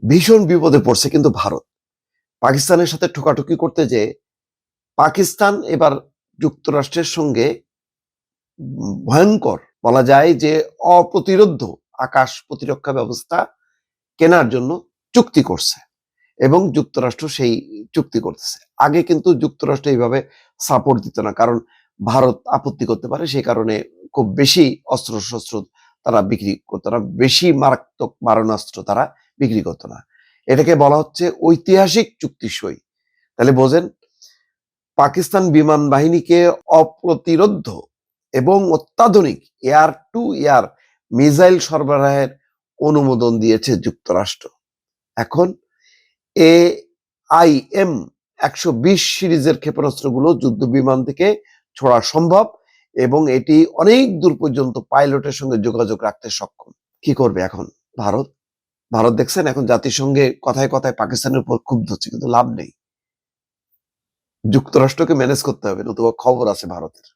ভীষণ বিপদে পড়ছে কিন্তু ভারত। পাকিস্তানের সাথে ঠোকাঠুকি করতে যে পাকিস্তান এবার যুক্তরাষ্ট্রের সঙ্গে ভয়ঙ্কর বলা যায় যে অপ্রতিরোধ্য আকাশ প্রতিরক্ষা ব্যবস্থা কেনার জন্য চুক্তি করছে এবং যুক্তরাষ্ট্র সেই চুক্তি করতেছে। আগে কিন্তু যুক্তরাষ্ট্র এইভাবে সাপোর্ট দিত না, কারণ ভারত আপত্তি করতে পারে, সেই কারণে খুব বেশি অস্ত্র-শস্ত্র তারা বিক্রি করতো না, বেশি মারাত্মক মারণাস্ত্র তারা বিক্রি করতো না। এটাকে বলা হচ্ছে ঐতিহাসিক চুক্তি সই। তাহলে বোঝেন, পাকিস্তান বিমান বাহিনীকে অপ্রতিরোধ্য এবং অত্যাধুনিক এয়ার টু এয়ার মিসাইল সরবরাহের অনুমোদন দিয়েছে যুক্তরাষ্ট্র। এখন AIM 120 সিরিজের ক্ষেপণাস্ত্রগুলো যুদ্ধ বিমান থেকে ছোড়া সম্ভব এবং এটি অনেক দূর পর্যন্ত পাইলটের সঙ্গে যোগাযোগ রাখতে সক্ষম। কি করবে এখন ভারত? ভারত দেখছেন এখন জাতিসংঘে কথায় কথায় পাকিস্তানের উপর ক্ষুব্ধ হচ্ছে, কিন্তু লাভ নেই। যুক্তরাষ্ট্রকে ম্যানেজ করতে হবে, নতুবা খবর আছে ভারতের।